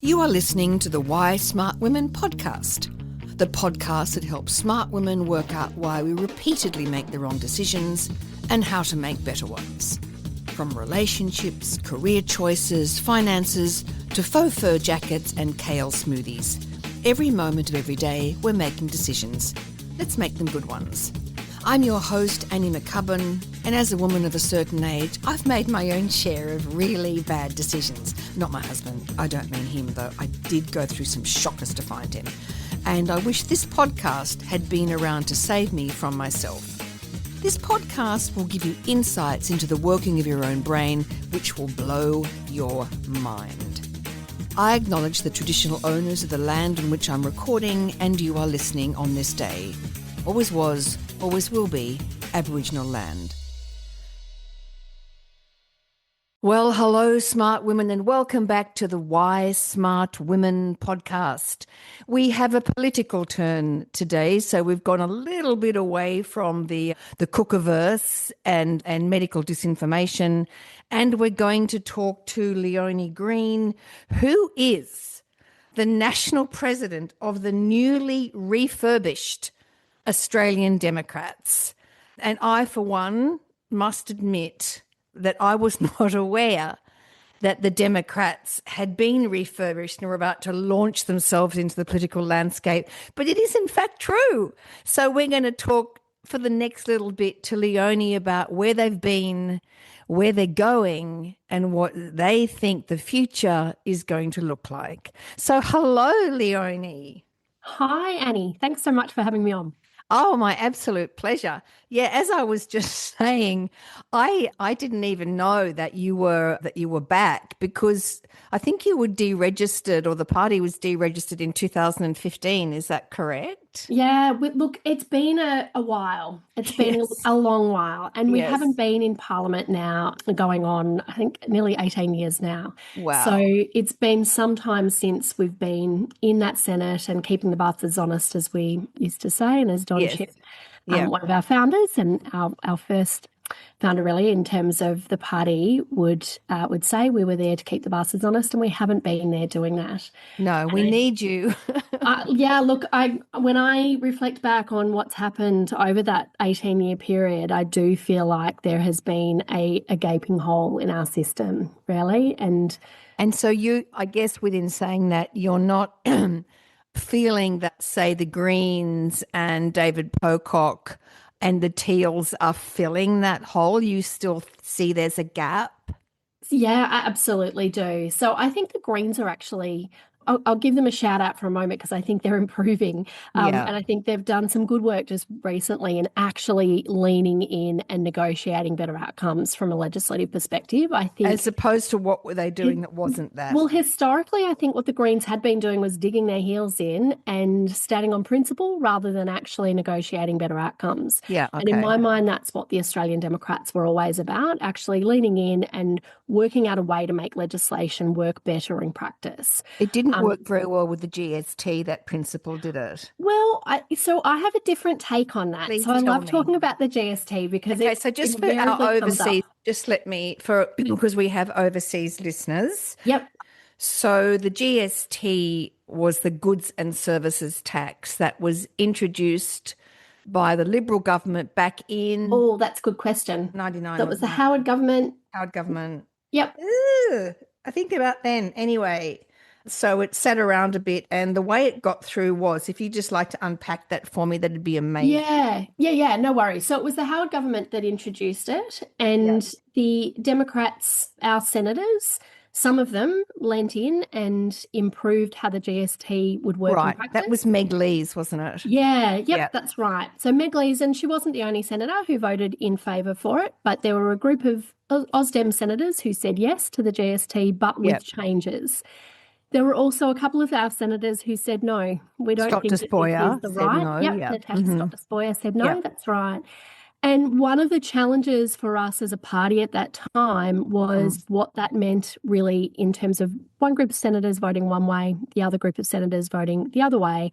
You are listening to the Why Smart Women podcast, the podcast that helps smart women work out why we repeatedly make the wrong decisions and how to make better ones. From relationships, career choices, finances, to faux fur jackets and kale smoothies. Every moment of every day, we're making decisions. Let's make them good ones. I'm your host, Annie McCubbin, and as a woman of a certain age, I've made my own share of really bad decisions. Not my husband, I don't mean him, though I did go through some shockers to find him. And I wish this podcast had been around to save me from myself. This podcast will give you insights into the working of your own brain, which will blow your mind. I acknowledge the traditional owners of the land on which I'm recording and you are listening on this day. Always was, always will be, Aboriginal land. Well, hello, smart women, and welcome back to the Why Smart Women podcast. We have a political turn today, so we've gone a little bit away from the cookiverse and medical disinformation, and we're going to talk to Leonie Green, who is the national president of the newly refurbished Australian Democrats. And I, for one, must admit that I was not aware that the Democrats had been refurbished and were about to launch themselves into the political landscape. But it is in fact true. So we're going to talk for the next little bit to Leonie about where they've been, where they're going, and what they think the future is going to look like. So hello, Leonie. Hi, Annie. Thanks so much for having me on. Oh, my absolute pleasure. Yeah, as I was just saying, I didn't even know that you were back, because I think you were deregistered, or the party was deregistered in 2015. Is that correct? Yeah, look, it's been a while. It's been Yes. a long while. And we Yes. haven't been in Parliament now going on, I think, nearly 18 years now. Wow. So it's been some time since we've been in that Senate and keeping the bastards honest, as we used to say, and as Don Yes. Chipp, Yeah. one of our founders and our first founder, really, in terms of the party, would say we were there to keep the bastards honest, and we haven't been there doing that. No, we need you. Yeah, look, when I reflect back on what's happened over that 18-year period, I do feel like there has been a gaping hole in our system, really. And so you, I guess within saying that, you're not feeling that, say, the Greens and David Pocock and the Teals are filling that hole. You still see there's a gap? yeah, I absolutely do. So I think the Greens are actually, I'll give them a shout out for a moment, because I think they're improving. Yeah. And I think they've done some good work just recently in actually leaning in and negotiating better outcomes from a legislative perspective. I think, As opposed to what were they doing that wasn't that? well, historically, I think what the Greens had been doing was digging their heels in and standing on principle rather than actually negotiating better outcomes. Yeah, And in okay. my mind, that's what the Australian Democrats were always about, actually leaning in and working out a way to make legislation work better in practice. It didn't work very well with the GST, that principle, did it? Well, I have a different take on that. Please So I tell love me. talking about the GST because Okay, so just it for our invariably comes up. overseas, just let me, because we have overseas listeners. Yep. So the GST was the goods and services tax that was introduced by the Liberal government back in Oh, that's a good question. 99. That was the wasn't it? Howard government. Howard government. Yep. I think about then. Anyway, so it sat around a bit, and the way it got through was, if you just like to unpack that for me, that'd be amazing. Yeah, no worries. So it was the Howard government that introduced it, and the Democrats, our senators, some of them lent in and improved how the GST would work in Right. practice. That was Meg Lees, wasn't it? Yep, that's right. So Meg Lees, and she wasn't the only senator who voted in favour for it, but there were a group of Ausdem senators who said yes to the GST, but with changes. There were also a couple of our senators who said no. We don't Scott think that this Despoja is the said right. no, yeah. Natasha Scott Despoja said no. Yeah. That's right. And one of the challenges for us as a party at that time was what that meant, really, in terms of one group of senators voting one way, the other group of senators voting the other way,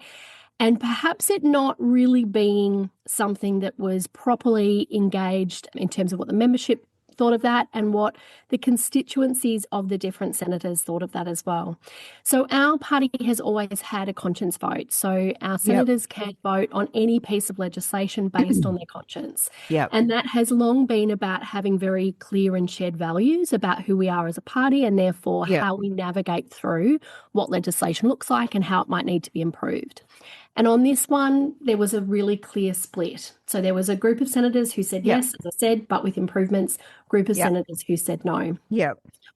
and perhaps it not really being something that was properly engaged in terms of what the membership thought of that and what the constituencies of the different senators thought of that as well. So our party has always had a conscience vote. So our senators can vote on any piece of legislation based on their conscience. And that has long been about having very clear and shared values about who we are as a party and therefore how we navigate through what legislation looks like and how it might need to be improved. And on this one, there was a really clear split. So there was a group of senators who said yes, as I said, but with improvements, group of senators who said no.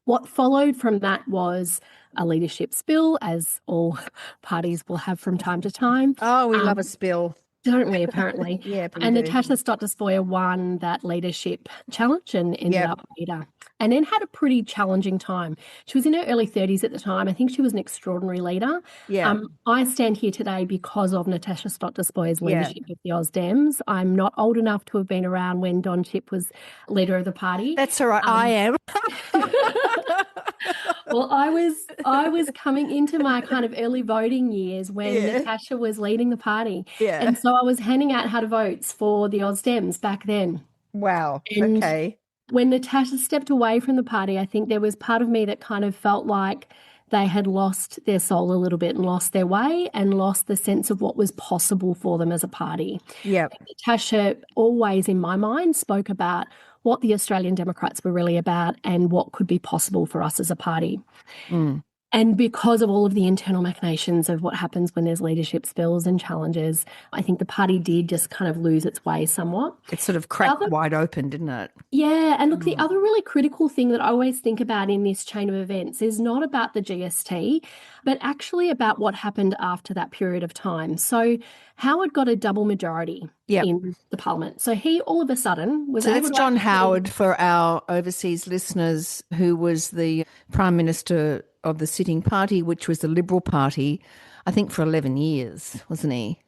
What followed from that was a leadership spill, as all parties will have from time to time. Oh, we love a spill. Don't we, apparently? And Natasha Stott Despoja won that leadership challenge and ended up leader. And then had a pretty challenging time. She was in her early 30s at the time. I think she was an extraordinary leader. I stand here today because of Natasha Stott Despoja's leadership of the Oz Dems. I'm not old enough to have been around when Don Chipp was leader of the party. That's all right. I am. Well, I was coming into my kind of early voting years when Natasha was leading the party. And so I was handing out how to votes for the Oz Dems back then. Wow. And okay. When Natasha stepped away from the party, I think there was part of me that kind of felt like they had lost their soul a little bit and lost their way and lost the sense of what was possible for them as a party. Natasha always, in my mind, spoke about what the Australian Democrats were really about and what could be possible for us as a party. And because of all of the internal machinations of what happens when there's leadership spills and challenges, I think the party did just kind of lose its way somewhat. It sort of cracked wide open, didn't it? Yeah. And look, the other really critical thing that I always think about in this chain of events is not about the GST, but actually about what happened after that period of time. So Howard got a double majority in the parliament. So he all of a sudden was... So that's John Howard, for our overseas listeners, who was the Prime Minister of the sitting party, which was the Liberal Party, I think for 11 years, wasn't he?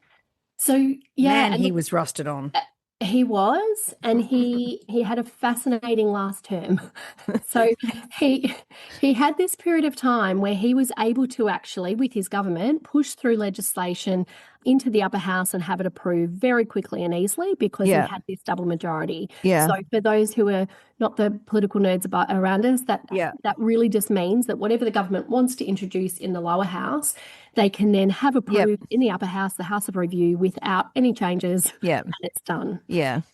So, yeah. Man, he was rusted on. He was, and he had a fascinating last term. So he had this period of time where he was able to actually, with his government, push through legislation into the upper house and have it approved very quickly and easily because he had this double majority. So for those who are not the political nerds around us, that really just means that whatever the government wants to introduce in the lower house, they can then have approved in the upper house, the House of Review, without any changes, and it's done.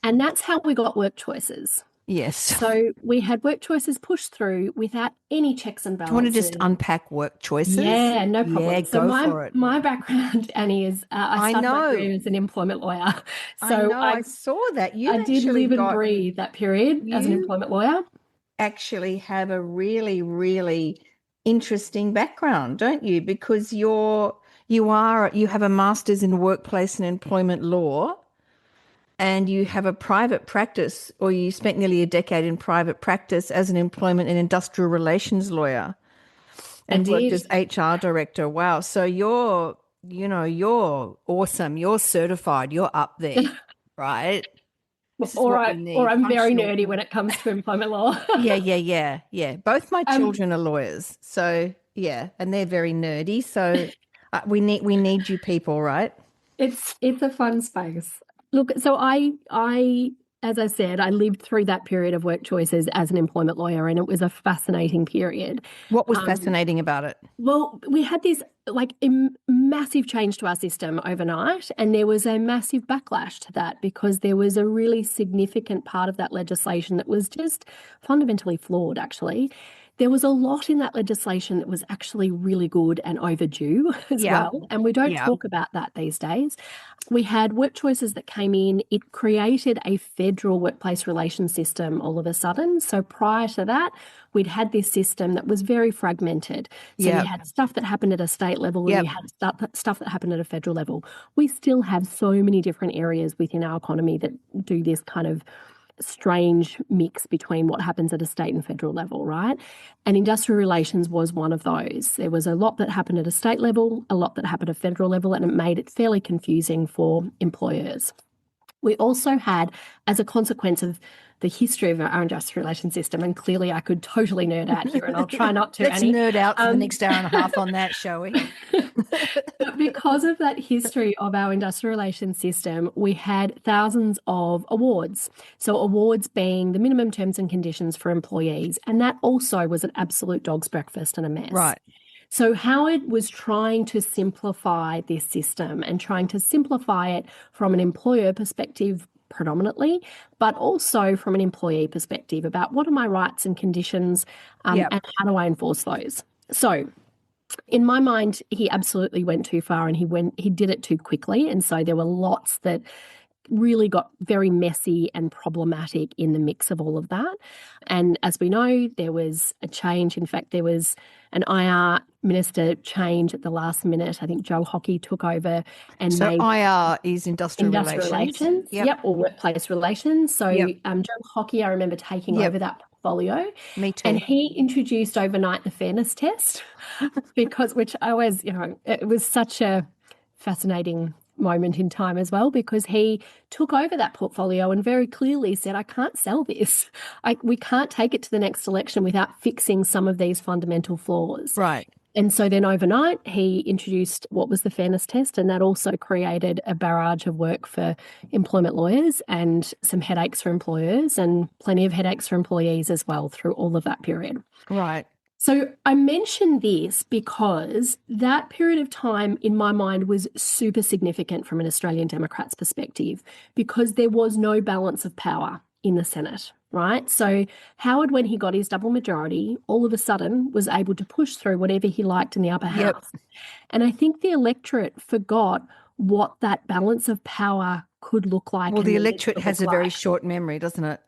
And that's how we got work choices. Yes. So we had work choices pushed through without any checks and balances. Do you want to just unpack work choices? Yeah, no problem. Yeah, so for it. My background, Annie, is I started my career as an employment lawyer. So I saw that. I did live and breathe that period as an employment lawyer. Actually have a really, really interesting background, don't you? Because you have a master's in workplace and employment law. And you have a private practice, or you spent nearly a decade in private practice as an employment and industrial relations lawyer and worked as HR director. Wow. So you're awesome. You're certified. You're up there, right? Or I'm very nerdy when it comes to employment law. Yeah. Both my children are lawyers. So, yeah, and they're very nerdy. So we need you people, right? It's a fun space. Look, so I, as I said, I lived through that period of work choices as an employment lawyer, and it was a fascinating period. What was fascinating about it? Well, we had this massive change to our system overnight, and there was a massive backlash to that because there was a really significant part of that legislation that was just fundamentally flawed, actually. There was a lot in that legislation that was actually really good and overdue as well. And we don't talk about that these days. We had work choices that came in. It created a federal workplace relations system all of a sudden. So prior to that, we'd had this system that was very fragmented. So we had stuff that happened at a state level and we had stuff that happened at a federal level. We still have so many different areas within our economy that do this kind of strange mix between what happens at a state and federal level, right? And industrial relations was one of those. There was a lot that happened at a state level, a lot that happened at a federal level, and it made it fairly confusing for employers. We also had, as a consequence of the history of our industrial relations system, and clearly I could totally nerd out here, and I'll try not to. Let's nerd out for the next hour and a half on that, shall we? But because of that history of our industrial relations system, we had thousands of awards. So awards being the minimum terms and conditions for employees, and that also was an absolute dog's breakfast and a mess. Right. So Howard was trying to simplify this system and trying to simplify it from an employer perspective predominantly, but also from an employee perspective about what are my rights and conditions and how do I enforce those. So in my mind, he absolutely went too far, and he did it too quickly. And so there were lots that really got very messy and problematic in the mix of all of that. And as we know, there was a change. In fact, there was an IR minister change at the last minute. I think Joe Hockey took over and made IR is industrial relations. Yep, or workplace relations. So Joe Hockey, I remember taking over that portfolio. Me too. And he introduced overnight the fairness test, which I always, it was such a fascinating moment in time as well, because he took over that portfolio and very clearly said, I can't sell this. We can't take it to the next election without fixing some of these fundamental flaws. Right. And so then overnight, he introduced what was the fairness test, and that also created a barrage of work for employment lawyers and some headaches for employers and plenty of headaches for employees as well through all of that period. Right. So I mention this because that period of time in my mind was super significant from an Australian Democrats perspective, because there was no balance of power in the Senate, right? So Howard, when he got his double majority, all of a sudden was able to push through whatever he liked in the upper house. And I think the electorate forgot what that balance of power could look like. Well, the electorate has a very short memory, doesn't it?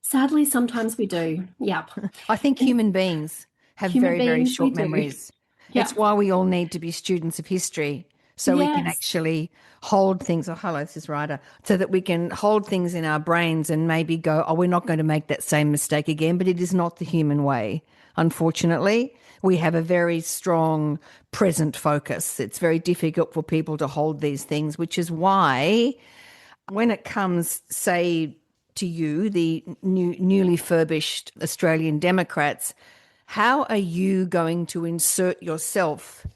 Sadly, sometimes we do. Yep. I think human beings have very short memories. Yeah. That's why we all need to be students of history, so we can actually hold things. Oh, hello, this is Ryder. So that we can hold things in our brains and maybe go, we're not going to make that same mistake again. But it is not the human way, unfortunately. We have a very strong present focus. It's very difficult for people to hold these things, which is why when it comes, say, to you, the newly furbished Australian Democrats, how are you going to insert yourself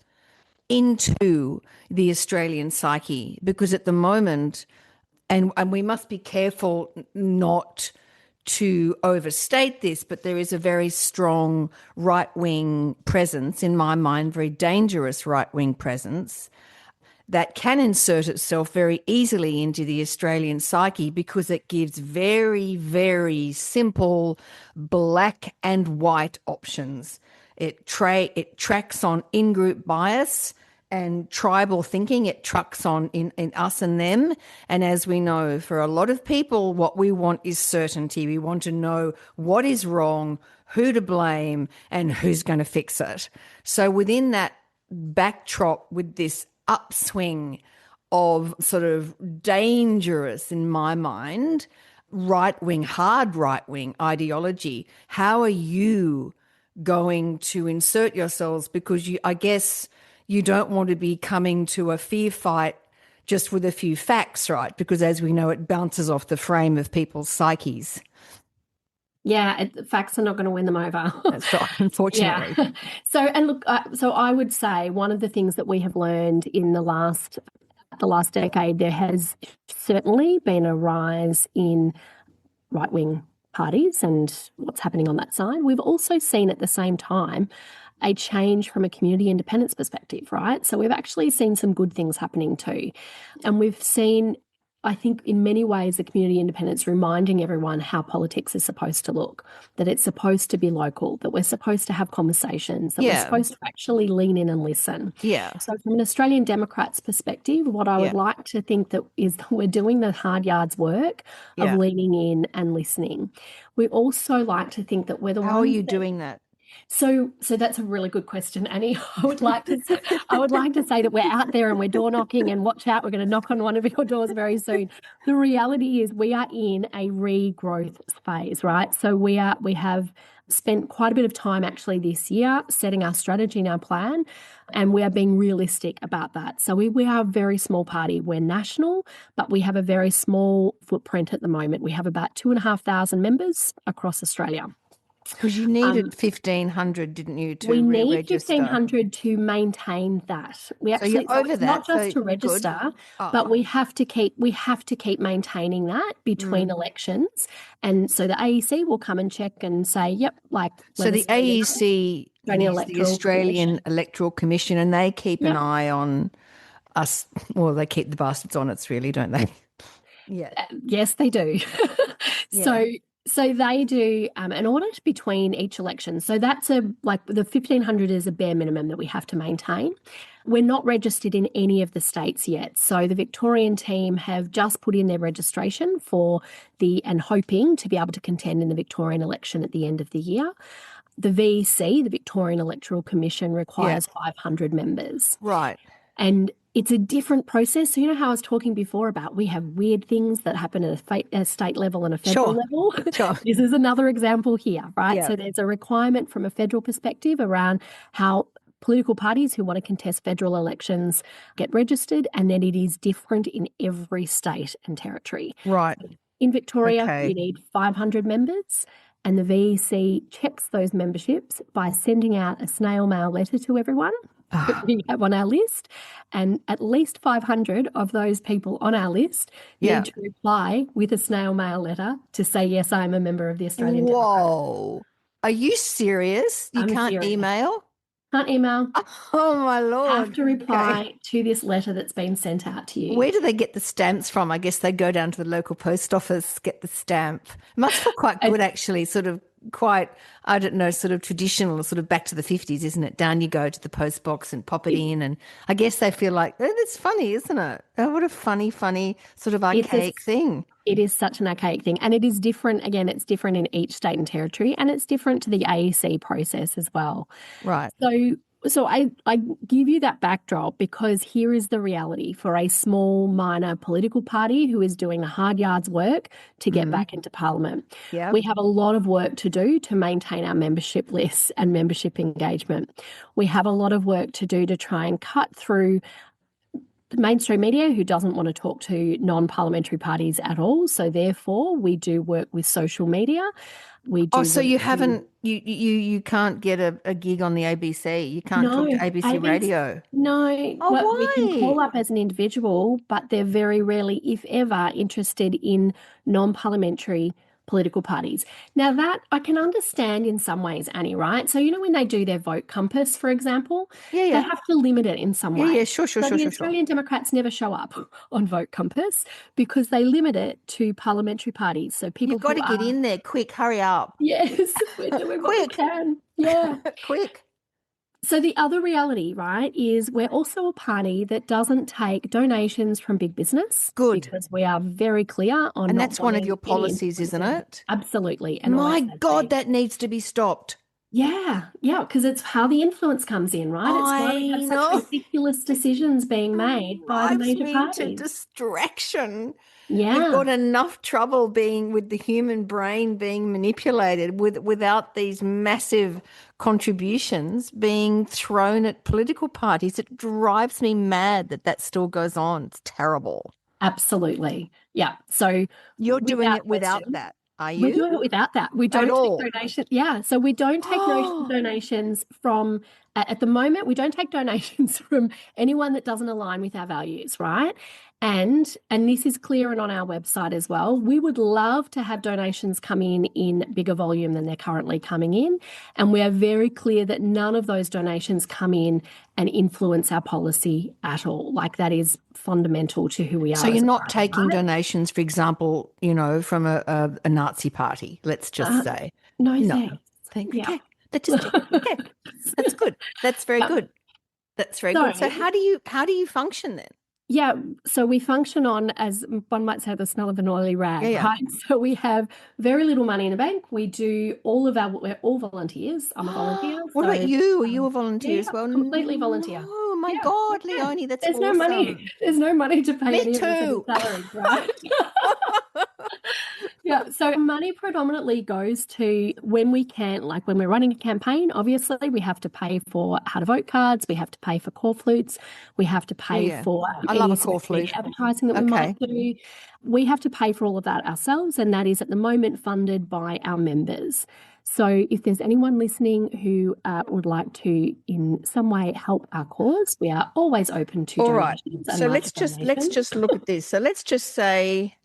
into the Australian psyche? Because at the moment, and we must be careful not to overstate this, but there is a very strong right-wing presence, in my mind, very dangerous right-wing presence, that can insert itself very easily into the Australian psyche, because it gives very, very simple black and white options. It tracks on in-group bias and tribal thinking. It trucks on in us and them. And as we know, for a lot of people, what we want is certainty. We want to know what is wrong, who to blame, and who's going to fix it. So within that backdrop, with this upswing of sort of dangerous, in my mind, right-wing, hard right-wing ideology, how are you going to insert yourselves? Because I guess you don't want to be coming to a fear fight just with a few facts, right? Because as we know, it bounces off the frame of people's psyches. Yeah, facts are not going to win them over. That's right, unfortunately. Yeah. So I would say one of the things that we have learned in the last decade, there has certainly been a rise in right-wing parties and what's happening on that side. We've also seen at the same time a change from a community independence perspective, right? So we've actually seen some good things happening too. And we've seen, I think, in many ways, the community independence reminding everyone how politics is supposed to look, that it's supposed to be local, that we're supposed to have conversations, that we're supposed to actually lean in and listen. Yeah. So from an Australian Democrats perspective, what I would like to think that is we're doing the hard yards work of leaning in and listening. We also like to think that we're the ones. How are you doing that? So that's a really good question, Annie. I would like to say that we're out there and we're door knocking, and watch out, we're going to knock on one of your doors very soon. The reality is we are in a regrowth phase, right? So we have spent quite a bit of time actually this year setting our strategy and our plan. And we are being realistic about that. So we are a very small party. We're national, but we have a very small footprint at the moment. We have about 2,500 members across Australia. Because you needed 1,500, didn't you, to we need re-register? 1,500 to maintain that. We actually, so you're over that. Not just to register, but we have to keep maintaining that between elections. And so the AEC will come and check and say, yep, like. So the AEC is the Australian Electoral Commission, and they keep an eye on us. Well, they keep the bastards on us, really, don't they? Yeah. Yes, they do. So they do an audit between each election. So that's the 1,500 is a bare minimum that we have to maintain. We're not registered in any of the states yet. So the Victorian team have just put in their registration and hoping to be able to contend in the Victorian election at the end of the year. The VEC, the Victorian Electoral Commission, requires 500 members. Right. And it's a different process. So you know how I was talking before about we have weird things that happen at a state level and a federal level? Sure. This is another example here, right? Yeah. So there's a requirement from a federal perspective around how political parties who want to contest federal elections get registered, and then it is different in every state and territory. Right. In Victoria, you need 500 members. And the VEC checks those memberships by sending out a snail mail letter to everyone that we have on our list. And at least 500 of those people on our list need to reply with a snail mail letter to say, yes, I'm a member of the Australian Democrats. Whoa. Are you serious? You can't email? Can't email. Oh, my Lord. Have to reply to this letter that's been sent out to you. Where do they get the stamps from? I guess they go down to the local post office, get the stamp. It must feel quite good, actually, sort of quite, I don't know, sort of traditional, sort of back to the 50s, isn't it? Down you go to the post box and pop it in. And I guess they feel like, oh, that's funny, isn't it? Oh, what a funny sort of archaic thing. It is such an archaic thing. And it is different. Again, it's different in each state and territory, and it's different to the AEC process as well. Right. So I give you that backdrop because here is the reality for a small, minor political party who is doing the hard yards work to get back into Parliament. Yep. We have a lot of work to do to maintain our membership lists and membership engagement. We have a lot of work to do to try and cut through the mainstream media who doesn't want to talk to non-parliamentary parties at all. So therefore, we do work with social media. We do. So you haven't, you can't get a gig on the ABC. You can't talk to ABC Radio. No. Why? We can call up as an individual, but they're very rarely, if ever, interested in non-parliamentary political parties. Now that I can understand in some ways, Annie, right? So, you know, when they do their vote compass, for example, they have to limit it in some way. Yeah, sure. The Australian Democrats never show up on vote compass because they limit it to parliamentary parties. So people You've got to get in there quick, hurry up. Yes, we're doing what we can. Yeah. Quick. So the other reality, right, is we're also a party that doesn't take donations from big business. Good. Because we are very clear on. And that's one of your policies, isn't it? Absolutely. And my God, that needs to be stopped. Yeah, because it's how the influence comes in, right? It's why we have such ridiculous decisions being made by the major parties. To distraction. Yeah. We've got enough trouble with the human brain being manipulated without these massive contributions being thrown at political parties. It drives me mad that still goes on. It's terrible. Absolutely. Yeah. So you're doing it without that. Are you? We're doing it without that. We don't take donations. Yeah. So we don't take donations from, at the moment, we don't take donations from anyone that doesn't align with our values, right? And this is clear and on our website as well. We would love to have donations come in bigger volume than they're currently coming in. And we are very clear that none of those donations come in and influence our policy at all. Like that is fundamental to who we are. So you're not taking donations, for example, you know, from a Nazi party, let's just say. No, thanks. Yeah. Okay. That's good. That's very good. That's very good. So how do you function then? Yeah, so we function on, as one might say, the smell of an oily rag, right? So we have very little money in the bank. We do we're all volunteers. I'm a volunteer. What about you? Are you a volunteer as well? Completely volunteer. Oh my God, Leonie, that's There's awesome. no money. There's no money to pay any of the salaries, right? Yeah, so money predominantly goes to when we can, like when we're running a campaign, obviously we have to pay for how to vote cards, we have to pay for call flutes, we have to pay for I love any a sort call of media flute. advertising that we might do. We have to pay for all of that ourselves, and that is at the moment funded by our members. So if there's anyone listening who would like to in some way help our cause, we are always open to All right. donations. So let's just look at this. So let's just say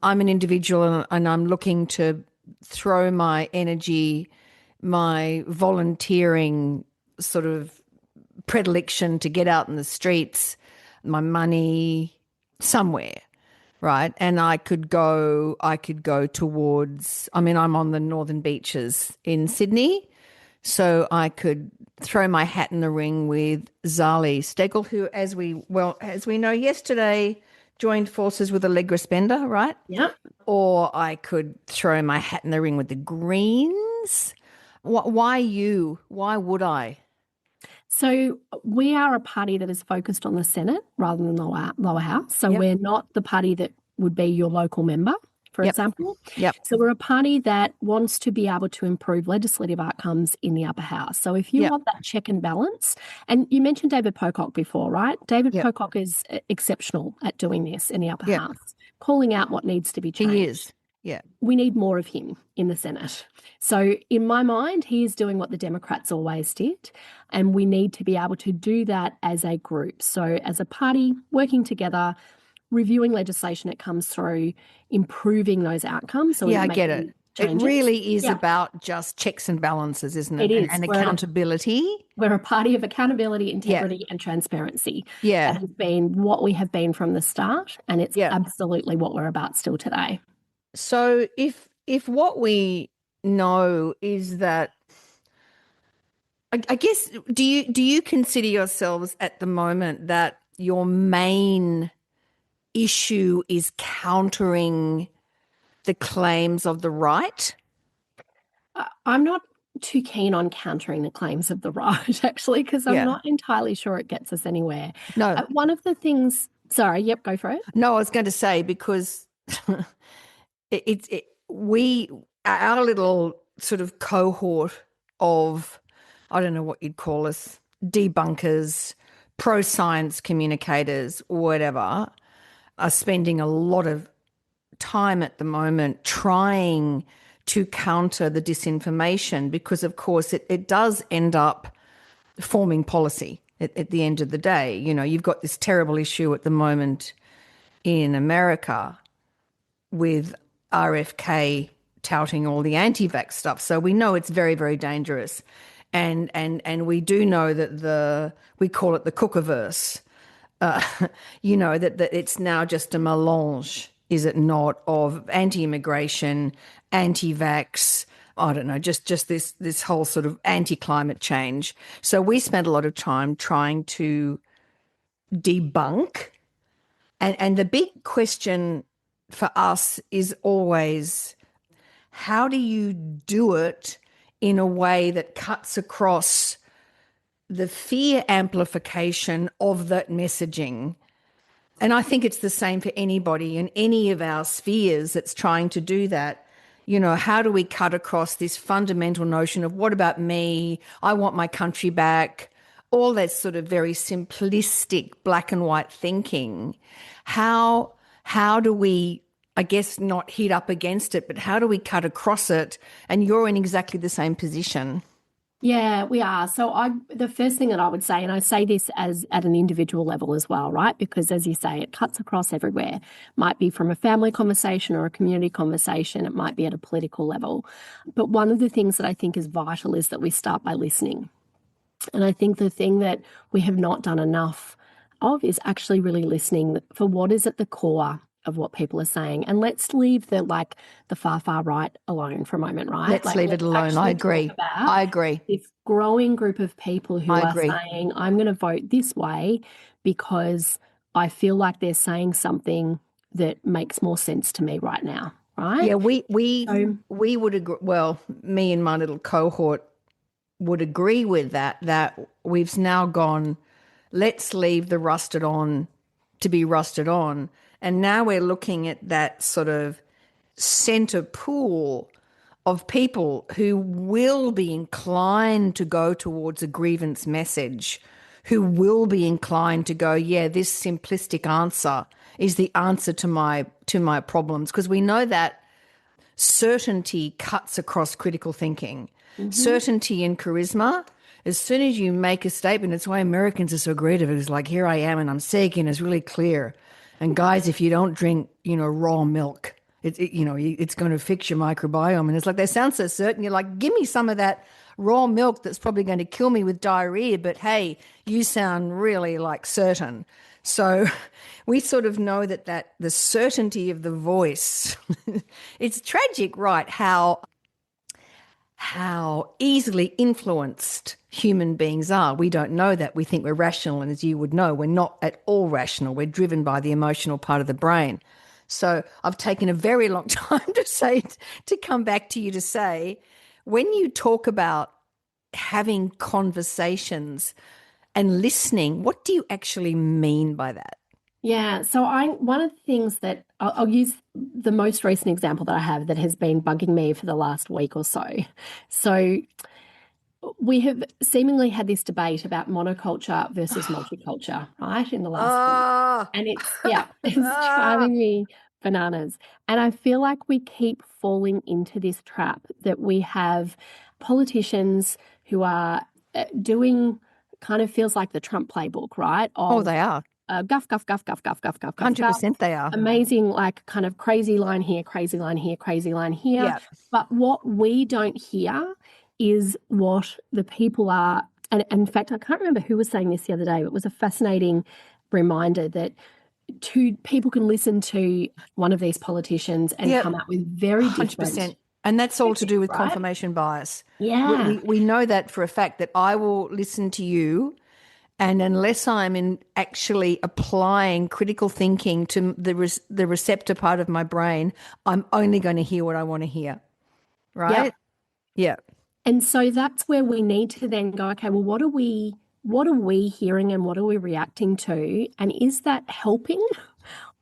I'm an individual and I'm looking to throw my energy, my volunteering sort of predilection to get out in the streets, my money somewhere, right? And I could go towards, I mean, I'm on the Northern Beaches in Sydney, so I could throw my hat in the ring with Zali Steggall, who, as we know yesterday, joined forces with Allegra Spender, right? Yeah. Or I could throw my hat in the ring with the Greens. Why you? Why would I? So we are a party that is focused on the Senate rather than the lower house. So we're not the party that would be your local member, for example. Yep. So we're a party that wants to be able to improve legislative outcomes in the upper house. So if you want that check and balance, and you mentioned David Pocock before, right? David Pocock is exceptional at doing this in the upper house, calling out what needs to be changed. He is. Yeah. We need more of him in the Senate. So in my mind, he is doing what the Democrats always did, and we need to be able to do that as a group. So as a party, working together, reviewing legislation that comes through, improving those outcomes. So I get it. Changes. It really is about just checks and balances, isn't it? It is. And accountability. We're a party of accountability, integrity, and transparency. Yeah. That has been what we have been from the start, and it's absolutely what we're about still today. So if what we know is that, I guess, do you consider yourselves at the moment that your main issue is countering the claims of the right? I'm not too keen on countering the claims of the right, actually, because I'm not entirely sure it gets us anywhere. No. One of the things, go for it. No, I was going to say, because our little sort of cohort of, I don't know what you'd call us, debunkers, pro-science communicators, or whatever, are spending a lot of time at the moment trying to counter the disinformation, because, of course, it does end up forming policy at the end of the day. You know, you've got this terrible issue at the moment in America with RFK touting all the anti-vax stuff. So we know it's very, very dangerous. And we do know that we call it the Cookiverse, you know, that it's now just a melange, is it not, of anti-immigration, anti-vax, I don't know, just this whole sort of anti-climate change. So we spent a lot of time trying to debunk. And the big question for us is always, how do you do it in a way that cuts across the fear amplification of that messaging? And I think it's the same for anybody in any of our spheres that's trying to do that. You know, how do we cut across this fundamental notion of, what about me? I want my country back. All that sort of very simplistic black and white thinking. How do we, I guess, not hit up against it, but how do we cut across it? And you're in exactly the same position. Yeah, we are. So the first thing that I would say, and I say this as at an individual level as well, right? Because as you say, it cuts across everywhere. Might be from a family conversation or a community conversation. It might be at a political level. But one of the things that I think is vital is that we start by listening. And I think the thing that we have not done enough of is actually really listening for what is at the core of what people are saying. And let's leave the far right alone for a moment, right? Let's leave it alone. I agree. This growing group of people who are saying, I'm going to vote this way because I feel like they're saying something that makes more sense to me right now, right? Yeah, we would agree. Well, me and my little cohort would agree with that we've now gone, let's leave the rusted on to be rusted on. And now we're looking at that sort of center pool of people who will be inclined to go towards a grievance message, who will be inclined to go, yeah, this simplistic answer is the answer to my problems, because we know that certainty cuts across critical thinking. Certainty and charisma. As soon as you make a statement, it's why Americans are so great at it. It's like, here I am and I'm sick, and it's really clear. And guys, if you don't drink, raw milk, it's going to fix your microbiome. And it's like, they sound so certain. You're like, give me some of that raw milk that's probably going to kill me with diarrhea. But hey, you sound really like certain. So we sort of know that the certainty of the voice, it's tragic, right? How easily influenced human beings are. We don't know that. We think we're rational. And as you would know, we're not at all rational. We're driven by the emotional part of the brain. So I've taken a very long time to come back to you to say, when you talk about having conversations and listening, what do you actually mean by that? Yeah, so one of the things that I'll use the most recent example that I have that has been bugging me for the last week or so. So we have seemingly had this debate about monoculture versus multiculture, right, in the last week. And it's driving me bananas. And I feel like we keep falling into this trap that we have politicians who are doing kind of feels like the Trump playbook, right? They are. Guff, guff, guff, guff, guff, guff, guff, 100% they are. Amazing, like kind of crazy line here, crazy line here, crazy line here. Yeah. But what we don't hear is what the people are. And in fact, I can't remember who was saying this the other day, but it was a fascinating reminder that two people can listen to one of these politicians and come up with very different. 100%. And that's all to do with confirmation bias. Yeah. We know that for a fact, that I will listen to you, and unless I'm actually applying critical thinking to the receptor part of my brain, I'm only going to hear what I want to hear, right? Yeah. And so that's where we need to then go, okay, well, what are we hearing and what are we reacting to? And is that helping,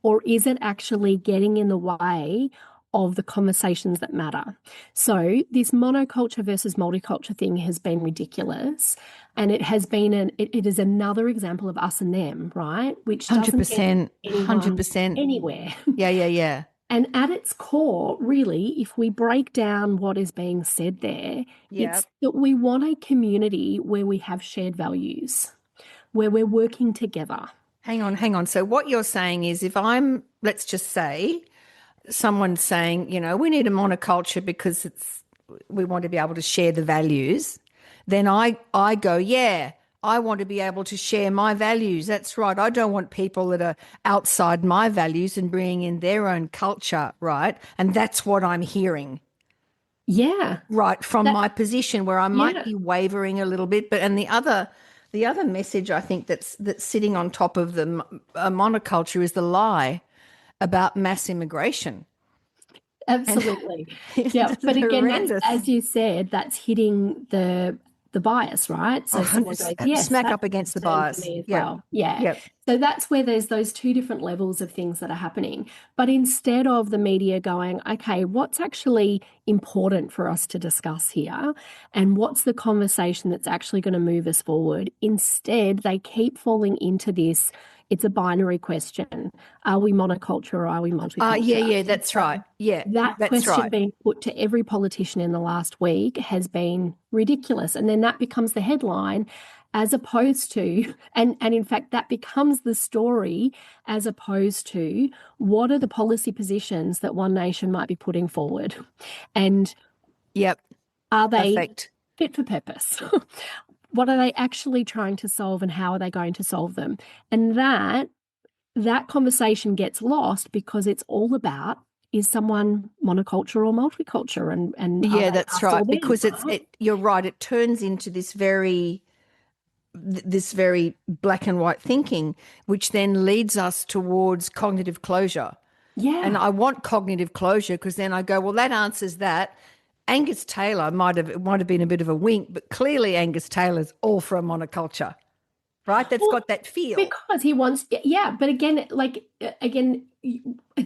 or is it actually getting in the way of the conversations that matter? So this monoculture versus multiculture thing has been ridiculous, and it has been it is another example of us and them, right? Which doesn't 100%, get anyone 100% anywhere. Yeah. And at its core, really, if we break down what is being said there, it's that we want a community where we have shared values, where we're working together. Hang on. So what you're saying is, if let's just say, someone's saying, we need a monoculture because we want to be able to share the values, then I go, yeah, I want to be able to share my values. That's right. I don't want people that are outside my values and bringing in their own culture, right? And that's what I'm hearing. Yeah. Right, from my position, where I might be wavering a little bit. And the other message I think that's sitting on top of the monoculture is the lie about mass immigration. Absolutely. Yeah. But again, as you said, that's hitting the bias, right? So someone goes, yes, smack up against the bias. Well. Yeah. Yep. So that's where there's those two different levels of things that are happening. But instead of the media going, okay, what's actually important for us to discuss here? And what's the conversation that's actually going to move us forward? Instead, they keep falling into this. It's a binary question. Are we monoculture or are we multiculture? Yeah, that's right. Yeah, that's question right. being put to every politician in the last week has been ridiculous. And then that becomes the headline, as opposed to, and in fact, that becomes the story, as opposed to what are the policy positions that One Nation might be putting forward? And are they fit for purpose? What are they actually trying to solve, and how are they going to solve them? And that conversation gets lost because it's all about, is someone monoculture or multiculture? And that's right. Because you're right. It turns into this very black and white thinking, which then leads us towards cognitive closure. Yeah. And I want cognitive closure, because then I go, well, that answers that. Angus Taylor might have been a bit of a wink, but clearly Angus Taylor's all for a monoculture. right? That's got that feel. Because he wants, yeah. But again,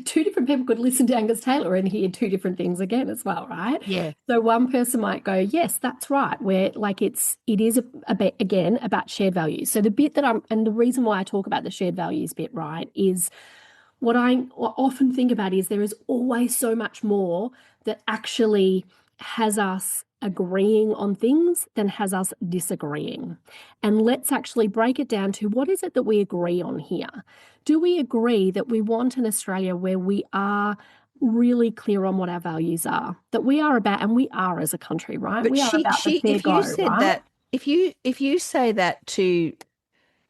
two different people could listen to Angus Taylor and hear two different things again as well, right? Yeah. So one person might go, yes, that's right. Where like it is a bit, again, about shared values. So the bit and the reason why I talk about the shared values bit, right, is what I often think about is there is always so much more that actually has us agreeing on things than has us disagreeing. And let's actually break it down to what is it that we agree on here? Do we agree that we want an Australia where we are really clear on what our values are, that we are about, and we are as a country, right? But we are about the fair if you go, said right? that, if you say that to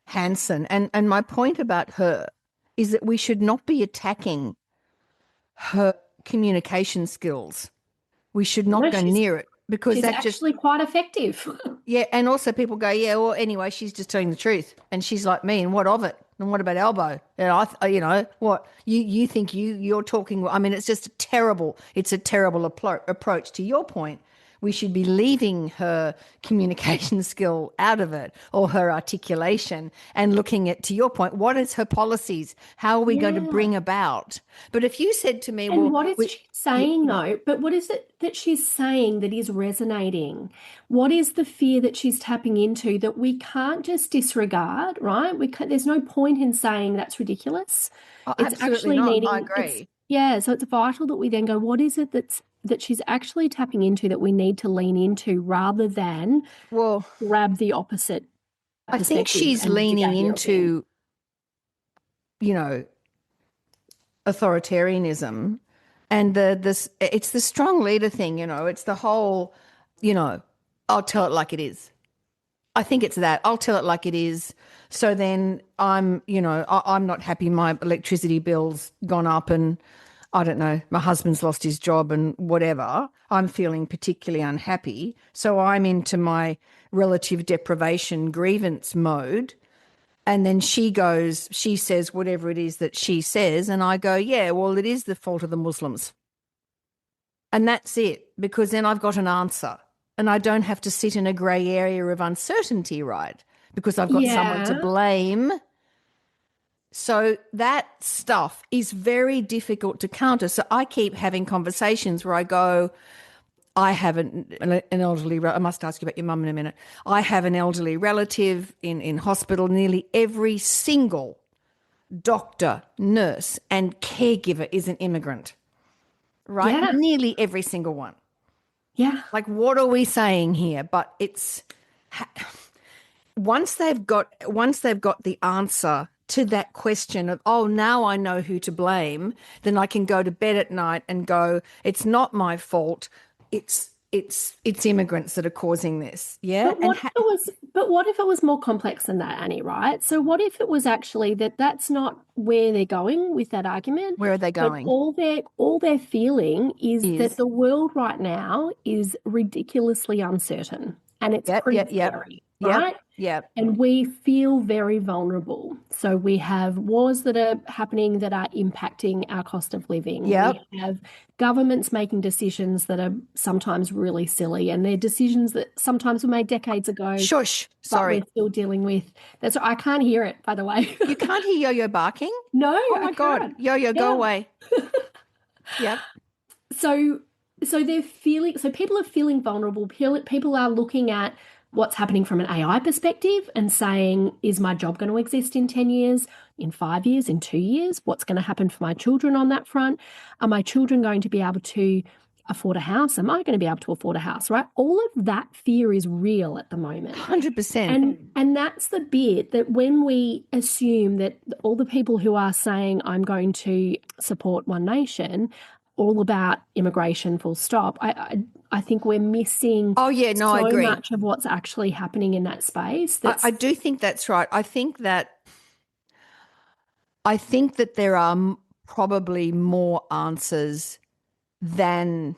Hanson, and my point about her is that we should not be attacking her communication skills. We should not go near it, because she's that actually quite effective. Yeah, and also people go, yeah, well, anyway, she's just telling the truth, and she's like me, and what of it? And what about Albo? And what you think you're talking? I mean, it's just a terrible approach. To your point, we should be leaving her communication skill out of it, or her articulation, and looking at, to your point, what is her policies? How are we going to bring about? But if you said to me, and well, what is she saying though? But what is it that she's saying that is resonating? What is the fear that she's tapping into that we can't just disregard, right? There's no point in saying that's ridiculous. It's actually not. I agree. So it's vital that we then go, what is it that she's actually tapping into that we need to lean into, rather than grab the opposite. I think she's leaning into, authoritarianism, and it's the strong leader thing, it's the whole, I'll tell it like it is. I think it's that. I'll tell it like it is. So then I'm not happy. My electricity bill's gone up, and I don't know, my husband's lost his job and whatever. I'm feeling particularly unhappy. So I'm into my relative deprivation grievance mode. And then she says whatever it is that she says. And I go, yeah, well, it is the fault of the Muslims. And that's it, because then I've got an answer. And I don't have to sit in a grey area of uncertainty, right? Because I've got someone to blame. So that stuff is very difficult to counter. So I keep having conversations where I go, I have an elderly, I must ask you about your mum in a minute. I have an elderly relative in hospital. Nearly every single doctor, nurse and caregiver is an immigrant, right? Yeah. Nearly every single one. Yeah. Like, what are we saying here? But it's once they've got the answer to that question of, oh, now I know who to blame, then I can go to bed at night and go, it's not my fault. It's immigrants that are causing this. Yeah. But what if it was more complex than that, Annie, right? So what if it was actually that's not where they're going with that argument? Where are they going? But all they're feeling is that the world right now is ridiculously uncertain, and it's pretty scary, right? Yeah. And we feel very vulnerable. So we have wars that are happening that are impacting our cost of living. Yep. We have governments making decisions that are sometimes really silly, and they're decisions that sometimes were made decades ago. Shush. Sorry. But we're still dealing with. I can't hear it, by the way. You can't hear Yo-Yo barking? No. Oh my God. Yo-Yo, go away. Yep. So they're feeling. So people are feeling vulnerable. People are looking at what's happening from an AI perspective and saying, is my job going to exist in 10 years, in 5 years, in 2 years? What's going to happen for my children on that front? Are my children going to be able to afford a house? Am I going to be able to afford a house, right? All of that fear is real at the moment. 100%. And that's the bit that when we assume that all the people who are saying, I'm going to support One Nation, all about immigration full stop, I think we're missing I agree. much of what's actually happening in that space. I do think that's right. I think that there are probably more answers than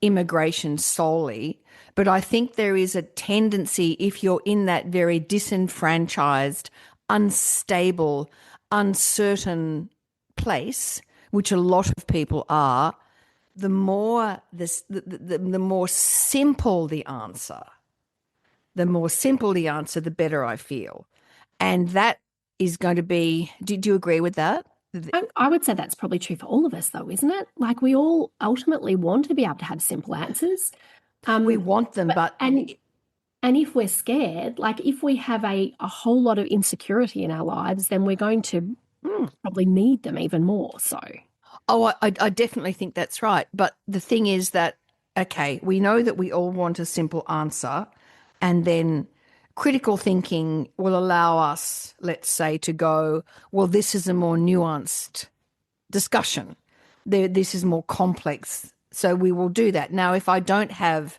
immigration solely, but I think there is a tendency, if you're in that very disenfranchised, unstable, uncertain place, which a lot of people are, the more simple the answer, the better I feel. And that is going to be, do you agree with that? I would say that's probably true for all of us, though, isn't it? Like, we all ultimately want to be able to have simple answers. We want them, but and if we're scared, like if we have a whole lot of insecurity in our lives, then we're going to probably need them even more so. Oh, I definitely think that's right. But the thing is that, okay, we know that we all want a simple answer, and then critical thinking will allow us, let's say, to go, well, this is a more nuanced discussion. This is more complex. So we will do that. Now, if I don't have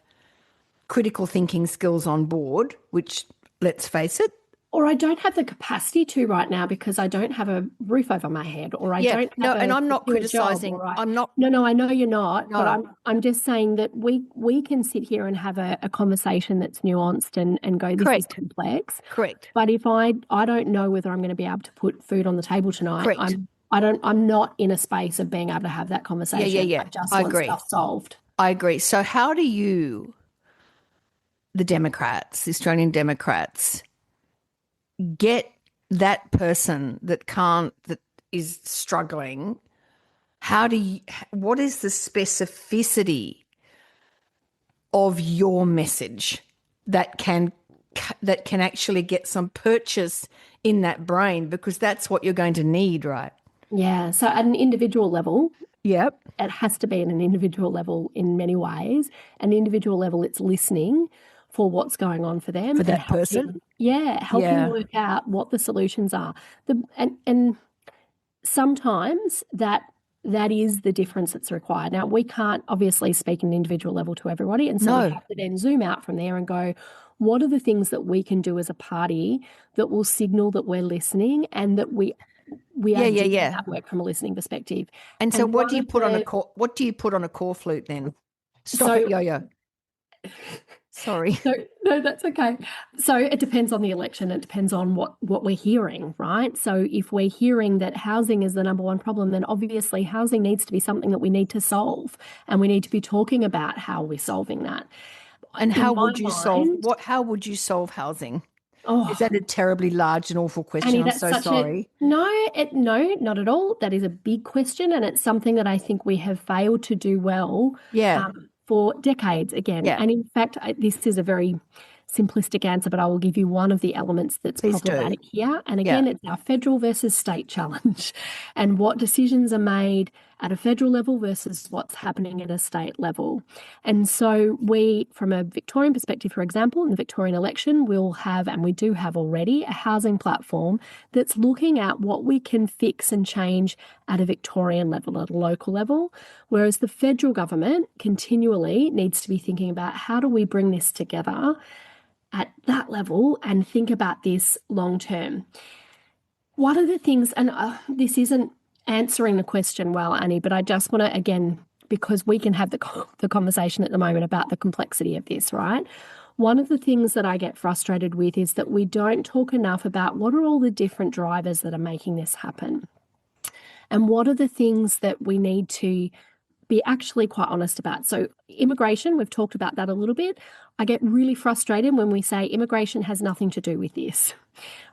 critical thinking skills on board, which, let's face it, or I don't have the capacity to right now because I don't have a roof over my head, or I don't have and I'm not criticizing. Job, I'm not. No, I know you're not, No. but I'm just saying that we can sit here and have a conversation that's nuanced and go, this Correct. is complex. Correct. But if I don't know whether I'm going to be able to put food on the table tonight, Correct. I'm not in a space of being able to have that conversation. Yeah. I just want stuff solved. I agree. So how do you, the Democrats, the Australian Democrats, get that person that is struggling? What is the specificity of your message that can actually get some purchase in that brain? Because that's what you're going to need, right? Yeah. So at an individual level, yep, it has to be at an individual level in many ways. An individual level, it's listening for what's going on for them. For that person? Helping work out what the solutions are. And sometimes that is the difference that's required. Now, we can't obviously speak an individual level to everybody, and so we have to then zoom out from there and go, what are the things that we can do as a party that will signal that we're listening and that we are doing that work from a listening perspective. And so what do you put on a core flute then? Stop it, Yo-Yo. Sorry. No, that's okay. So it depends on the election. It depends on what we're hearing, right? So if we're hearing that housing is the number one problem, then obviously housing needs to be something that we need to solve, and we need to be talking about how we're solving that. And how would you solve housing? Oh, is that a terribly large and awful question? Annie, I'm so sorry. No, not at all. That is a big question, and it's something that I think we have failed to do well. For decades again. Yeah. And in fact, this is a very simplistic answer, but I will give you one of the elements that's problematic here. And again, it's our federal versus state challenge, and what decisions are made at a federal level versus what's happening at a state level. And so we, from a Victorian perspective, for example, in the Victorian election, we'll have, and we do have already, a housing platform that's looking at what we can fix and change at a Victorian level, at a local level, whereas the federal government continually needs to be thinking about how do we bring this together at that level and think about this long term. One of the things, and this isn't answering the question well, Annie, but I just want to, again, because we can have the conversation at the moment about the complexity of this, right? One of the things that I get frustrated with is that we don't talk enough about what are all the different drivers that are making this happen, and what are the things that we need to be actually quite honest about. So immigration, we've talked about that a little bit. I get really frustrated when we say immigration has nothing to do with this,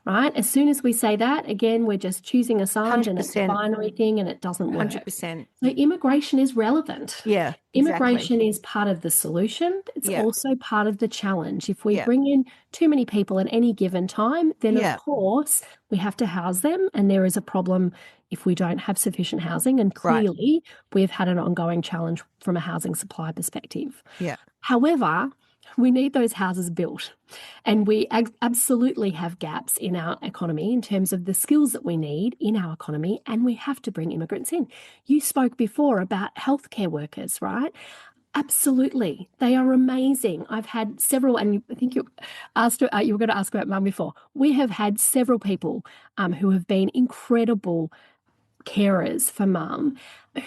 right? As soon as we say that, again, we're just choosing a side 100%. And it's a binary thing and it doesn't work. 100%. So immigration is relevant. Yeah, immigration is part of the solution. It's also part of the challenge. If we bring in too many people at any given time, then of course we have to house them, and there is a problem if we don't have sufficient housing. And clearly we've had an ongoing challenge from a housing supply perspective. Yeah. However, we need those houses built, and we absolutely have gaps in our economy in terms of the skills that we need in our economy, and we have to bring immigrants in. You spoke before about healthcare workers, right? Absolutely. They are amazing. I've had several, and I think you were going to ask about Mum before. We have had several people who have been incredible carers for mum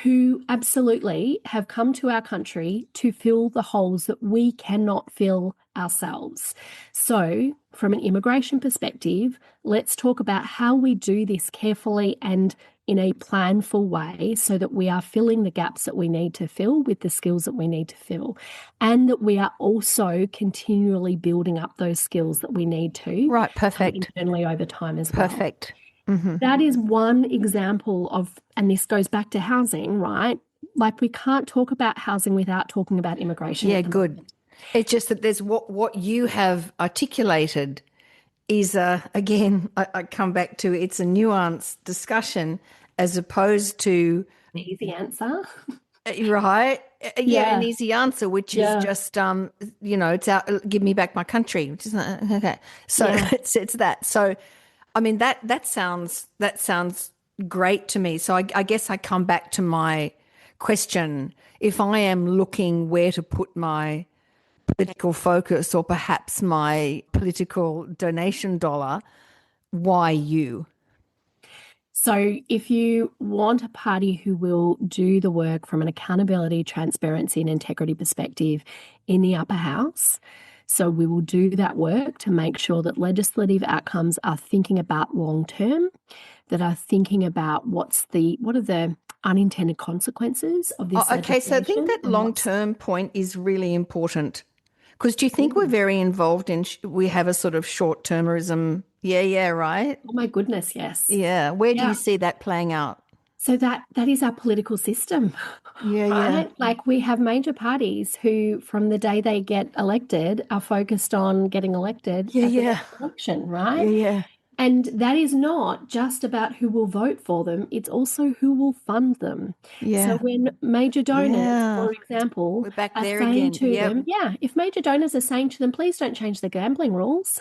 who absolutely have come to our country to fill the holes that we cannot fill ourselves. So, from an immigration perspective, let's talk about how we do this carefully and in a planful way so that we are filling the gaps that we need to fill with the skills that we need to fill, and that we are also continually building up those skills that we need to. Right, perfect. Internally over time as well. Perfect. Mm-hmm. That is one example of, and this goes back to housing, right? Like, we can't talk about housing without talking about immigration. Yeah, good. It's just that there's what you have articulated is, again, I come back to, it's a nuanced discussion as opposed to an easy answer. Right. Yeah, an easy answer, which is just, it's out, give me back my country, which is okay. So it's that. So, I mean, that sounds great to me. So I guess I come back to my question. If I am looking where to put my political focus or perhaps my political donation dollar, why you? So if you want a party who will do the work from an accountability, transparency and integrity perspective in the upper house, so we will do that work to make sure that legislative outcomes are thinking about long term, that are thinking about what are the unintended consequences of this legislation. Okay, so I think that long term point is really important. Because do you think we're very involved in, we have a sort of short-termerism? Yeah, right? Oh, my goodness, yes. Yeah. Where do you see that playing out? So that is our political system. Yeah, right? Like, we have major parties who, from the day they get elected, are focused on getting elected at the next election, right? Yeah. And that is not just about who will vote for them, it's also who will fund them. Yeah. So when major donors, for example, we're back are there saying again. to them, if major donors are saying to them, please don't change the gambling rules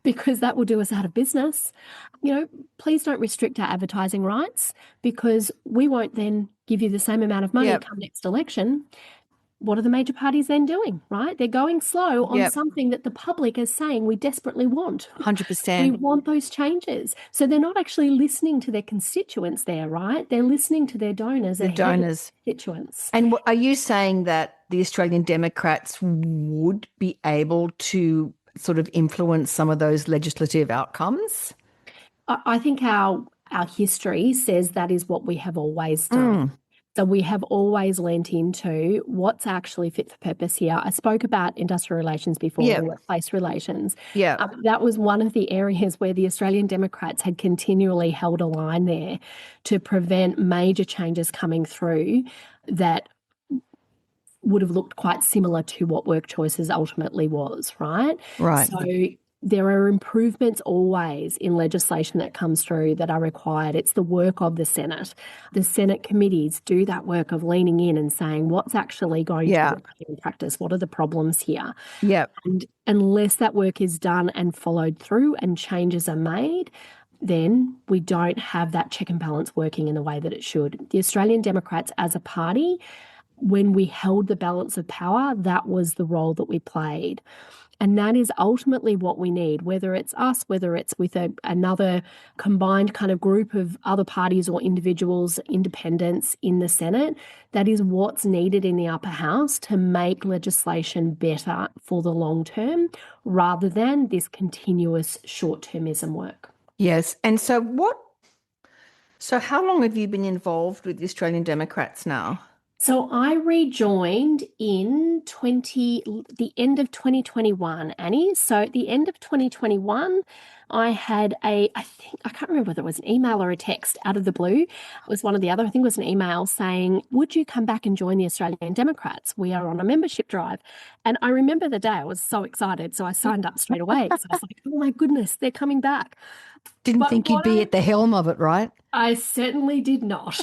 because that will do us out of business. Please don't restrict our advertising rights because we won't then give you the same amount of money come next election. What are the major parties then doing, right? They're going slow on something that the public is saying we desperately want. 100%. We want those changes. So they're not actually listening to their constituents there, right? They're listening to their donors. The donors. Constituents. And are you saying that the Australian Democrats would be able to sort of influence some of those legislative outcomes? I think our history says that is what we have always done. So we have always lent into what's actually fit for purpose here. I spoke about industrial relations before, workplace relations. Yeah. That was one of the areas where the Australian Democrats had continually held a line there to prevent major changes coming through that would have looked quite similar to what WorkChoices ultimately was, right? Right. So there are improvements always in legislation that comes through that are required. It's the work of the Senate. The Senate committees do that work of leaning in and saying what's actually going to work in practice. What are the problems here? Yeah. And unless that work is done and followed through and changes are made, then we don't have that check and balance working in the way that it should. The Australian Democrats as a party, when we held the balance of power, that was the role that we played. And that is ultimately what we need, whether it's us, whether it's with another combined kind of group of other parties or individuals, independents in the Senate. That is what's needed in the upper house to make legislation better for the long term rather than this continuous short-termism work. Yes. And so how long have you been involved with the Australian Democrats now? So I rejoined in the end of 2021, Annie. So at the end of 2021, I had I can't remember whether it was an email or a text out of the blue. It was one or the other. I think it was an email saying, would you come back and join the Australian Democrats? We are on a membership drive. And I remember the day I was so excited. So I signed up straight away. So I was like, oh my goodness, they're coming back. Didn't think you'd be at the helm of it, right? I certainly did not.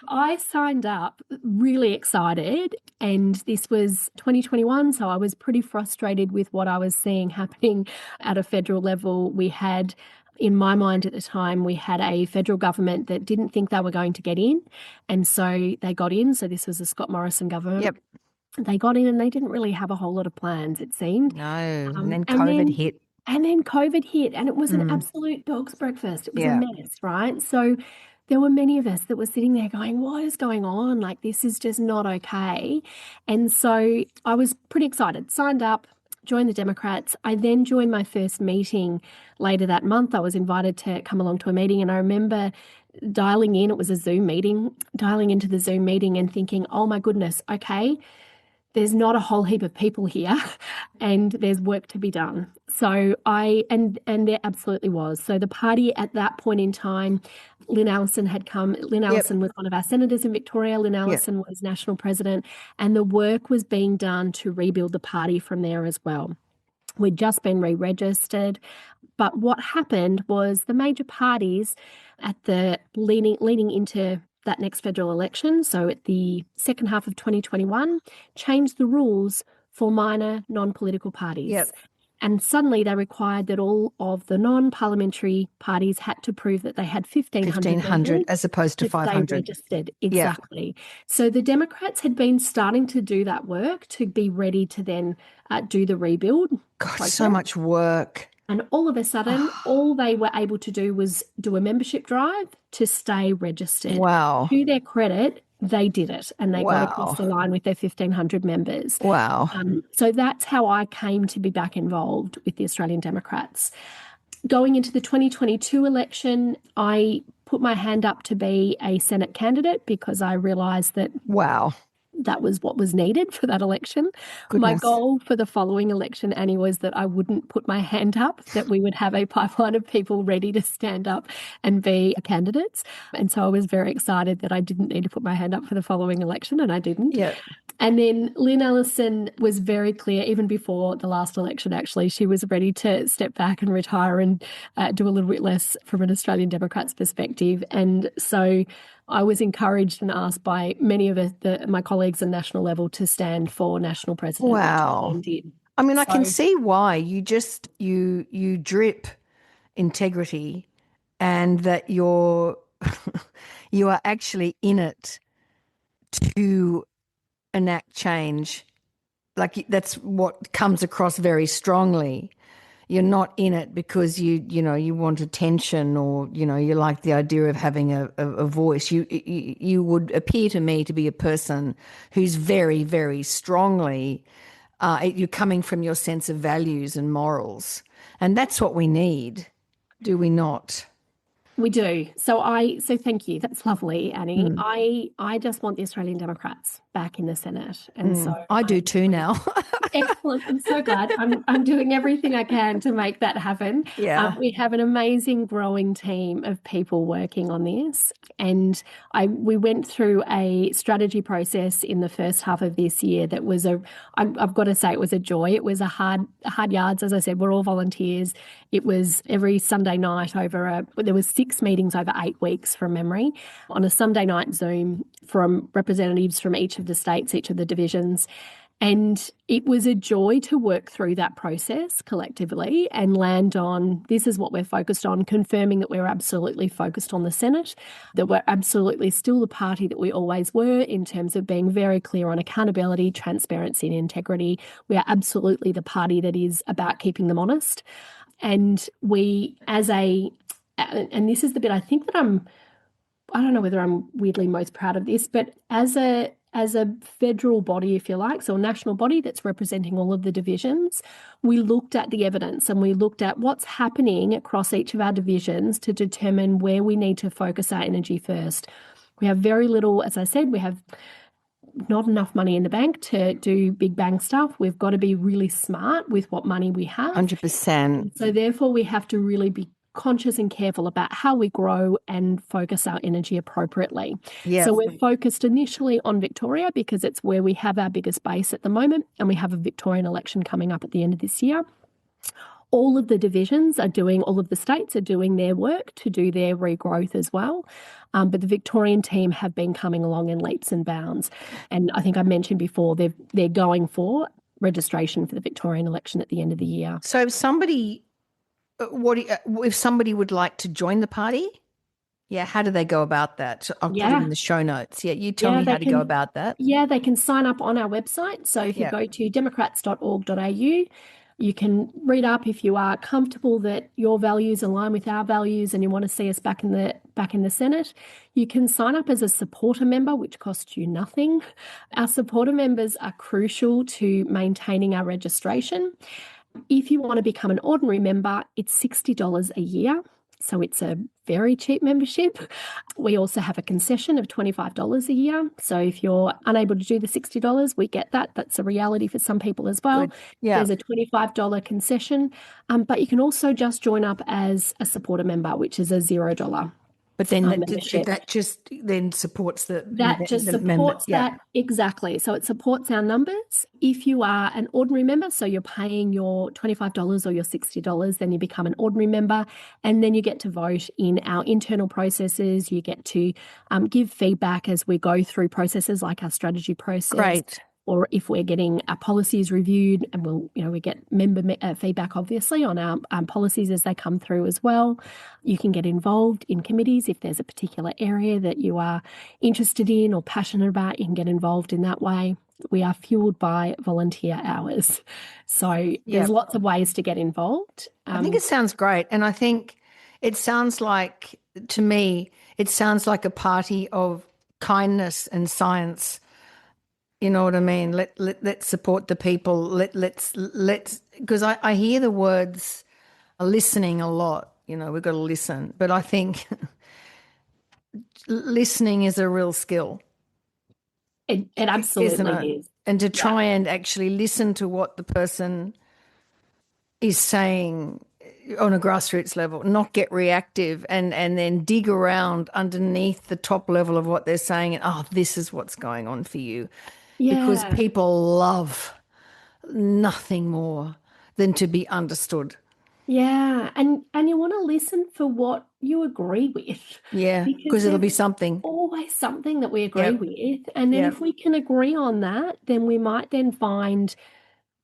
I signed up really excited, and this was 2021, so I was pretty frustrated with what I was seeing happening at a federal level. We had, in my mind at the time, we had a federal government that didn't think they were going to get in, and so they got in. So this was the Scott Morrison government. Yep. They got in and they didn't really have a whole lot of plans, it seemed. No, and then COVID hit. And then COVID hit, and it was an absolute dog's breakfast. It was a mess, right? So there were many of us that were sitting there going, what is going on? Like, this is just not okay. And so I was pretty excited, signed up, joined the Democrats. I then joined my first meeting later that month. I was invited to come along to a meeting, and I remember dialing in. It was a Zoom meeting, dialing into the Zoom meeting and thinking, oh my goodness, okay, there's not a whole heap of people here and there's work to be done. So and there absolutely was. So the party at that point in time, Lynn Allison had come. Lynn Allison was one of our senators in Victoria. Lynn Allison was national president, and the work was being done to rebuild the party from there as well. We'd just been re-registered. But what happened was the major parties at the leading into that next federal election, so at the second half of 2021, changed the rules for minor non-political parties. And suddenly they required that all of the non-parliamentary parties had to prove that they had 1,500 as opposed to 500. Registered. Exactly. So the Democrats had been starting to do that work to be ready to then do the rebuild. God, so much work. And all of a sudden, all they were able to do was do a membership drive to stay registered. Wow. To their credit, they did it, and they got across the line with their 1,500 members. Wow. So that's how I came to be back involved with the Australian Democrats. Going into the 2022 election, I put my hand up to be a Senate candidate because I realised that that was what was needed for that election. Goodness. My goal for the following election, Annie, was that I wouldn't put my hand up, that we would have a pipeline of people ready to stand up and be candidates. And so I was very excited that I didn't need to put my hand up for the following election, and I didn't. Yeah. And then Lynn Allison was very clear, even before the last election, actually, she was ready to step back and retire and do a little bit less from an Australian Democrats perspective. And so I was encouraged and asked by many of my colleagues at national level to stand for national president. Wow. I mean, I can see why. You just, you drip integrity, and that you are actually in it to enact change. Like, that's what comes across very strongly. You're not in it because you want attention, or you like the idea of having a voice. You would appear to me to be a person who's very, very strongly you're coming from your sense of values and morals, and that's what we need, do we not? We do. So thank you. That's lovely, Annie. I just want the Australian Democrats back in the Senate, and so I do too now. Excellent. I'm so glad. I'm doing everything I can to make that happen. Yeah. We have an amazing growing team of people working on this, and we went through a strategy process in the first half of this year that was I've got to say, it was a joy. It was a hard yards. As I said, we're all volunteers. It was every Sunday night there was 6 meetings over 8 weeks from memory on a Sunday night Zoom from representatives from each of the states, each of the divisions. And it was a joy to work through that process collectively and land on, this is what we're focused on, confirming that we're absolutely focused on the Senate, that we're absolutely still the party that we always were in terms of being very clear on accountability, transparency and integrity. We are absolutely the party that is about keeping them honest. And we, and this is the bit I think that I don't know whether I'm weirdly most proud of this, but as a federal body, if you like, so a national body that's representing all of the divisions, we looked at the evidence and we looked at what's happening across each of our divisions to determine where we need to focus our energy first. We have very little, as I said, we have not enough money in the bank to do big bang stuff. We've got to be really smart with what money we have. 100%. So therefore we have to really be conscious and careful about how we grow and focus our energy appropriately. Yes. So we're focused initially on Victoria because it's where we have our biggest base at the moment, and we have a Victorian election coming up at the end of this year. All of the divisions all of the states are doing their work to do their regrowth as well. But the Victorian team have been coming along in leaps and bounds. And I think I mentioned before, they're going for registration for the Victorian election at the end of the year. So if somebody would like to join the party, how do they go about that? I'll put it in the show notes. You tell me how to go about that. Yeah, they can sign up on our website. So if you go to democrats.org.au, you can read up if you are comfortable that your values align with our values and you want to see us back in the back in the Senate. You can sign up as a supporter member, which costs you nothing. Our supporter members are crucial to maintaining our registration. If you want to become an ordinary member, it's $60 a year. So it's a very cheap membership. We also have a concession of $25 a year. So if you're unable to do the $60, we get that. That's a reality for some people as well. Yeah. There's a $25 concession. But you can also just join up as a supporter member, which is a $0. But then that just then supports that exactly. So it supports our numbers. If you are an ordinary member, so you're paying your $25 or your $60, then you become an ordinary member, and then you get to vote in our internal processes. You get to give feedback as we go through processes like our strategy process. Great. Or if we're getting our policies reviewed, and we get member feedback, obviously, on our policies as they come through as well. You can get involved in committees if there's a particular area that you are interested in or passionate about. You can get involved in that way. We are fueled by volunteer hours. So there's lots of ways to get involved. I think it sounds great. And I think it sounds like, to me, it sounds like a party of kindness and science. You know what I mean? Let's support the people. Let's because I hear the words listening a lot. We've got to listen. But I think listening is a real skill. It absolutely is. And to try and actually listen to what the person is saying on a grassroots level, not get reactive and then dig around underneath the top level of what they're saying and, this is what's going on for you. Yeah. Because people love nothing more than to be understood. Yeah, and you want to listen for what you agree with. Yeah, because it'll be something. Always something that we agree with. And then if we can agree on that, then we might then find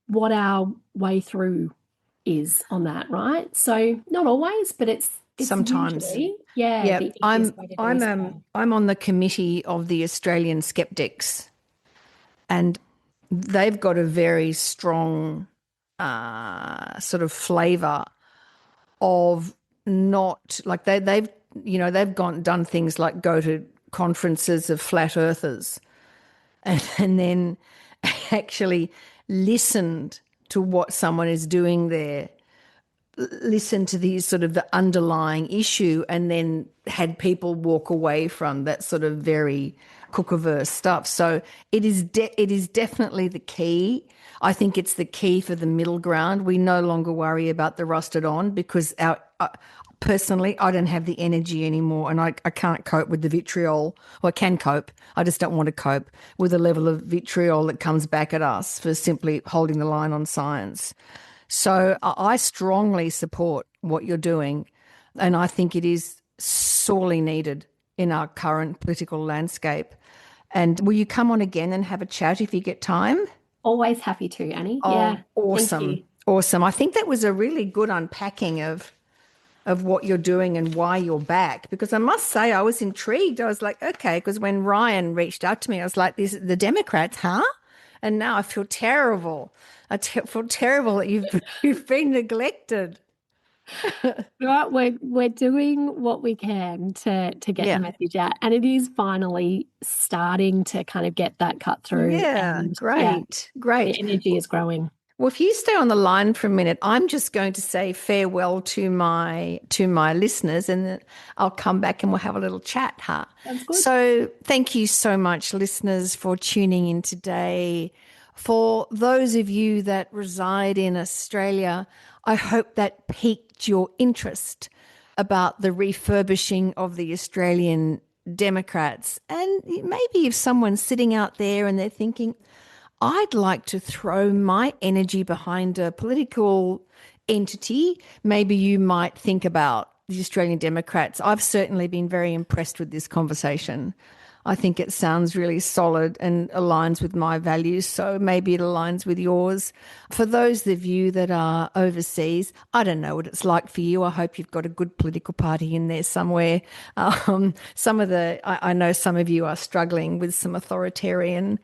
what our way through is on that, right? So not always, but it's sometimes. Usually, I'm on the committee of the Australian Skeptics. And they've got a very strong sort of flavour of not like they've done things like go to conferences of flat earthers and then actually listened to what someone is doing there, listen to the sort of the underlying issue, and then had people walk away from that sort of very cookiverse stuff. So it is definitely the key. I think it's the key for the middle ground. We no longer worry about the rusted on because personally, I don't have the energy anymore, and I can't cope with the vitriol. Well, I can cope. I just don't want to cope with the level of vitriol that comes back at us for simply holding the line on science. So I strongly support what you're doing, and I think it is sorely needed in our current political landscape. And will you come on again and have a chat if you get time? Always happy to, Annie. Oh, yeah. Awesome. Awesome. I think that was a really good unpacking of what you're doing and why you're back, because I must say I was intrigued. I was like, okay, because when Ryan reached out to me, I was like, the Democrats, huh? And now I feel terrible. Feel terrible that you've been neglected. Right, we're doing what we can to get the message out, and it is finally starting to kind of get that cut through. Yeah, great. The energy is growing. Well, if you stay on the line for a minute, I'm just going to say farewell to my listeners, and then I'll come back and we'll have a little chat, huh? Sounds good. So thank you so much, listeners, for tuning in today. For those of you that reside in Australia, I hope that piqued your interest about the refurbishing of the Australian Democrats. And maybe if someone's sitting out there and they're thinking, I'd like to throw my energy behind a political entity, maybe you might think about the Australian Democrats. I've certainly been very impressed with this conversation. I think it sounds really solid and aligns with my values, so maybe it aligns with yours. For those of you that are overseas, I don't know what it's like for you. I hope you've got a good political party in there somewhere. I know some of you are struggling with some authoritarian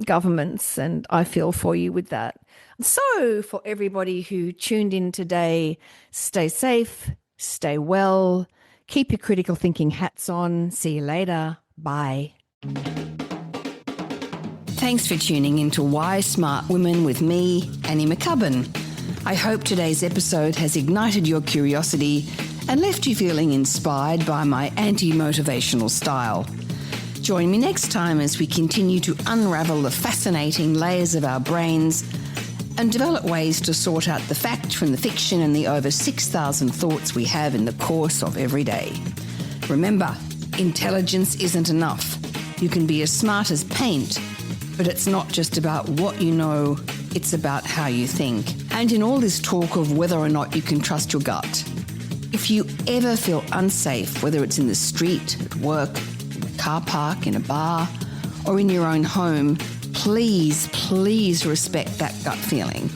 governments, and I feel for you with that. So for everybody who tuned in today, stay safe, stay well, Keep your critical thinking hats on. See you later. Bye. Thanks for tuning into Why Smart Women with me, Annie McCubbin. I hope today's episode has ignited your curiosity and left you feeling inspired by my anti-motivational style. Join me next time as we continue to unravel the fascinating layers of our brains and develop ways to sort out the fact from the fiction and the over 6,000 thoughts we have in the course of every day. Remember, intelligence isn't enough. You can be as smart as paint, but it's not just about what you know, it's about how you think. And in all this talk of whether or not you can trust your gut, if you ever feel unsafe, whether it's in the street, at work, in a car park, in a bar, or in your own home, please respect that gut feeling.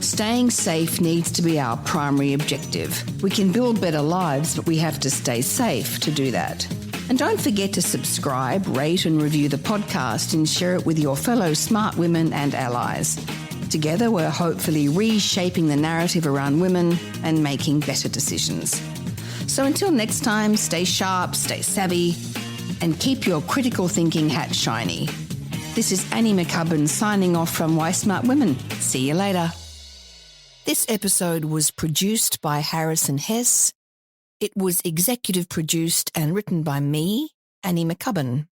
Staying safe needs to be our primary objective. We can build better lives, but we have to stay safe to do that. And don't forget to subscribe, rate and review the podcast and share it with your fellow smart women and allies. Together, we're hopefully reshaping the narrative around women and making better decisions. So until next time, stay sharp, stay savvy, and keep your critical thinking hat shiny. This is Annie McCubbin signing off from Why Smart Women. See you later. This episode was produced by Harrison Hess. It was executive produced and written by me, Annie McCubbin.